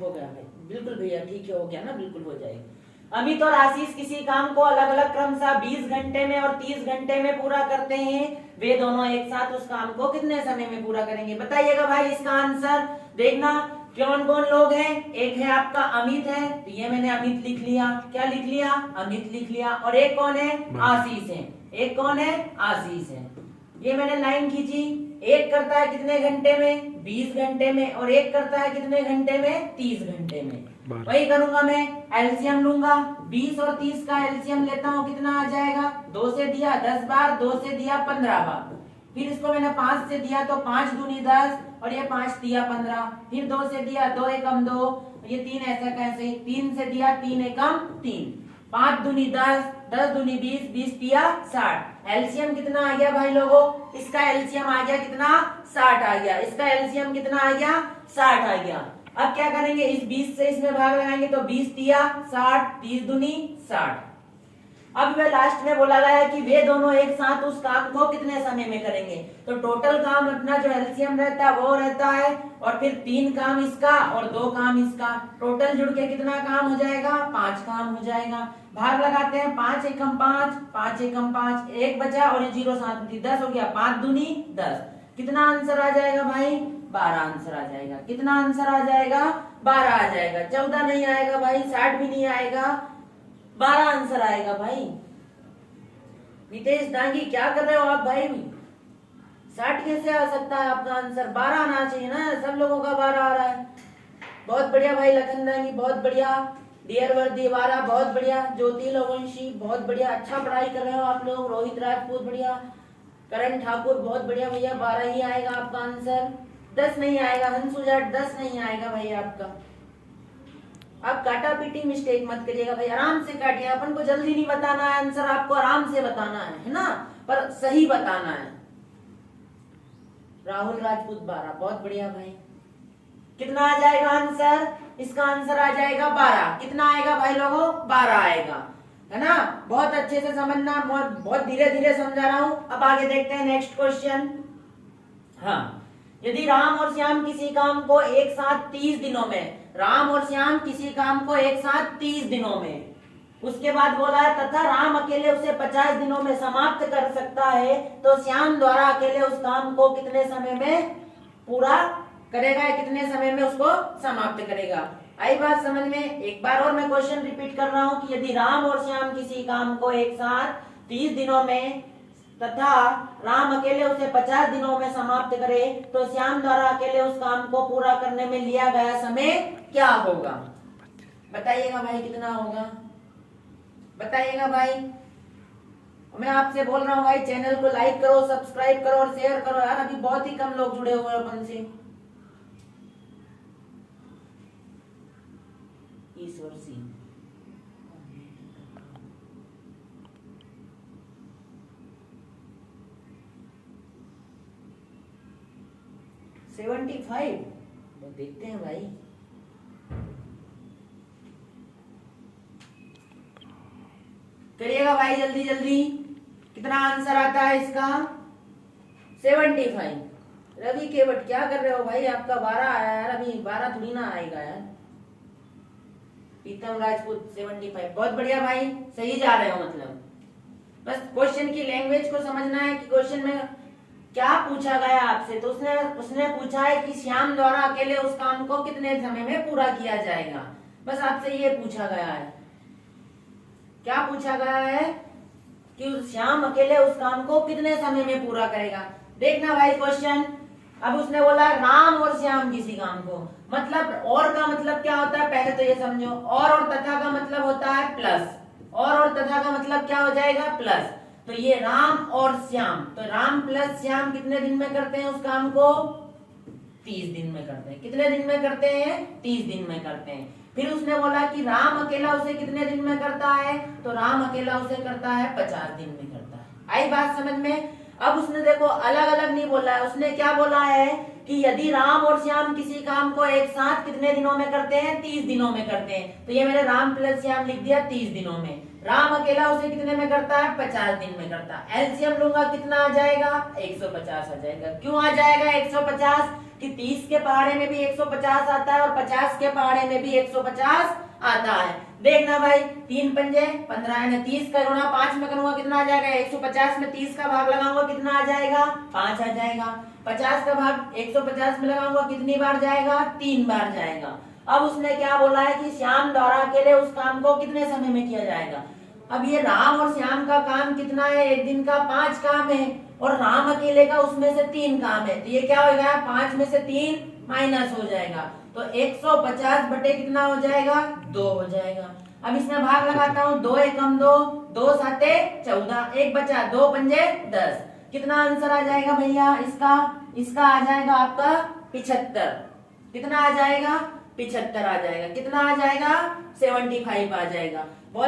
हो गया भाई, बिल्कुल भैया ठीक है, हो गया ना, बिल्कुल हो जाएगा। अमित और आशीष किसी काम को अलग अलग क्रमशः 20 घंटे में और 30 घंटे में पूरा करते हैं, वे दोनों एक साथ उस काम को कितने समय में पूरा करेंगे? बताइएगा भाई इसका आंसर। देखना कौन कौन लोग हैं। एक है आपका अमित है, तो ये मैंने अमित लिख लिया, क्या लिख लिया? अमित लिख लिया। और एक कौन है? आशीष है। एक कौन है? आशीष है। ये मैंने लाइन खींची। एक करता है कितने घंटे में? 20 घंटे में। और एक करता है कितने घंटे में? 30 घंटे में। वही करूंगा मैं, एलसीएम लूंगा। 20 और 30 का एलसीएम लेता हूँ, कितना आ जाएगा? 2 से दिया 10 बार, 2 से दिया 15 बार। फिर इसको मैंने 5 से दिया तो 5 दूनी 10 और ये 5 दिया 15। फिर 2 से दिया 2 एकम 2, ये 3 ऐसा कैसे? 3 से दिया 3 एकम 3। 5 दूनी 10, 10 दूनी 20, 20 दिया 60। एलसीएम कितना आ गया भाई लोगों? इसका एलसीएम आ गया कितना? 60 आ गया। इसका एलसीएम कितना आ गया? 60 आ गया। अब क्या करेंगे? इस 20 से इसमें भाग लगाएंगे तो 20 दिया 60, 30 दूनी 60। अब वे लास्ट में बोला गया है कि वे दोनों एक साथ उस काम को कितने समय में करेंगे। तो टोटल काम अपना जो एलसीएम रहता है वो रहता है, और फिर 3 काम इसका और 2 काम इसका, टोटल जुड़ के कितना काम हो जाएगा? 5 काम हो जाएगा। भाग लगाते हैं, 5 एकम 5, 5 एकम 5, 1 बचा और ये 0 साथ में 10 हो गया, 5 दूनी 10। कितना आंसर आ जाएगा भाई? 12 आंसर आ जाएगा। कितना आंसर आ जाएगा? 12 आ जाएगा। 14 नहीं आएगा भाई, 60 भी नहीं आएगा, 12 आंसर आएगा भाई। नितेश डांगी क्या कर रहे हो आप भाई? 60 कैसे आ सकता है आपका आंसर? 12 आना चाहिए ना, सब लोगों का 12 आ रहा है। बहुत बढ़िया भाई लखन डांगी, बहुत बढ़िया। डियर वर्दी 12, बहुत बढ़िया। ज्योति लवंशी बहुत बढ़िया, अच्छा पढ़ाई कर रहे हो आप लोग। रोहित राजपूत बढ़िया। करण ठाकुर बहुत बढ़िया भैया, 12 ही आएगा आपका आंसर, 10 नहीं आएगा। हंसू जाट 10 नहीं आएगा भाई आपका। आप काटा पीटी मिस्टेक मत करिएगा भाई, आराम से काटिए। अपन को जल्दी नहीं बताना है आंसर, आपको आराम से बताना है ना, पर सही बताना है। राहुल राजपूत 12, बहुत बढ़िया भाई। कितना आ जाएगा आंसर? इसका आंसर आ जाएगा 12। कितना आएगा भाई लोगों? 12 आएगा, है ना। बहुत अच्छे से समझना, बहुत धीरे धीरे समझा रहा हूं। अब आगे देखते हैं नेक्स्ट क्वेश्चन। हाँ, यदि राम और श्याम किसी काम को एक साथ 30 दिनों में, राम और श्याम किसी काम को एक साथ 30 दिनों में, उसके बाद बोला है तथा राम अकेले उसे 50 दिनों में समाप्त कर सकता है, तो श्याम द्वारा अकेले उस काम को कितने समय में पूरा करेगा या कितने समय में उसको समाप्त करेगा? आई बात समझ में? एक बार और मैं क्वेश्चन रिपीट कर रहा हूं कि यदि राम और श्याम किसी काम को एक साथ 30 दिनों में तथा राम अकेले उसे 50 दिनों में समाप्त करे, तो श्याम द्वारा अकेले उस काम को पूरा करने में लिया गया समय क्या होगा? बताइएगा भाई, कितना होगा? बताइएगा भाई। मैं आपसे बोल रहा हूँ भाई, चैनल को लाइक करो, सब्सक्राइब करो और शेयर करो यार, अभी बहुत ही कम लोग जुड़े हुए हैं अपन से। ईश्वर सिंह 75, देखते हैं भाई। करिएगा भाई जल्दी जल्दी, कितना आंसर आता है इसका? 75। रवि केवट क्या कर रहे हो भाई? आपका 12 आया यार, अभी 12 थोड़ी ना आएगा यार। पीतम राजपूत 75, बहुत बढ़िया भाई, सही जा रहे हो। मतलब बस क्वेश्चन की लैंग्वेज को समझना है कि क्वेश्चन में क्या पूछा गया आपसे। तो उसने पूछा है कि श्याम द्वारा अकेले उस काम को कितने समय में पूरा किया जाएगा, बस आपसे ये पूछा गया है। क्या पूछा गया है कि श्याम अकेले उस काम को कितने समय में पूरा करेगा। देखना भाई क्वेश्चन। अब उसने बोला राम और श्याम किसी काम को, मतलब और का मतलब क्या होता है पहले तो ये समझो। और तथा का मतलब होता है प्लस, और तथा का मतलब क्या हो जाएगा? प्लस। तो ये राम और श्याम, तो राम प्लस श्याम कितने दिन में करते हैं उस काम को? 30 दिन में करते हैं। कितने दिन में करते हैं? 30 दिन में करते हैं। फिर उसने बोला कि राम अकेला उसे कितने दिन में करता है, तो राम अकेला उसे करता है 50 दिन में करता है। आई बात समझ में? अब उसने देखो अलग अलग नहीं बोला है, उसने क्या बोला है कि यदि राम और श्याम किसी काम को एक साथ कितने दिनों में करते हैं? 30 दिनों में करते हैं। तो ये मैंने राम प्लस श्याम लिख दिया 30 दिनों में। राम अकेला उसे कितने में करता है? 50 दिन में करता है। एलसीएम लूंगा कितना आ जाएगा? 150 आ जाएगा। क्यों आ जाएगा 150? कि 30 के पहाड़े में भी 150 आता है और 50 के पहाड़े में भी 150 आता है। देखना भाई, 3 पंजे 15 है, 30 का गुणा 5 में करूंगा कितना आ जाएगा, 150 में 30 का भाग लगाऊंगा कितना आ जाएगा, 5 आ जाएगा। 50 का भाग 150 में लगाऊंगा कितनी बार जाएगा, 3 बार जाएगा। अब उसने क्या बोला है कि श्याम द्वारा अकेले उस काम को कितने समय में किया जाएगा। अब ये राम और श्याम का काम कितना है, एक दिन का 5 काम है और राम अकेले का उसमें से 3 काम है, तो ये क्या होगा, 5 में से 3 माइनस हो जाएगा, तो 150 बटे कितना हो जाएगा, 2 हो जाएगा। अब इसमें भाग लगाता हूँ, 2 एकम 2, 2 साते 14, एक बचा, 2 पंजे 10, कितना आंसर आ जाएगा भैया इसका आ जाएगा आपका 75। कितना आ जाएगा, 75 आ जाएगा। कितना आ जाएगा, 75 आ जाएगा। बहुत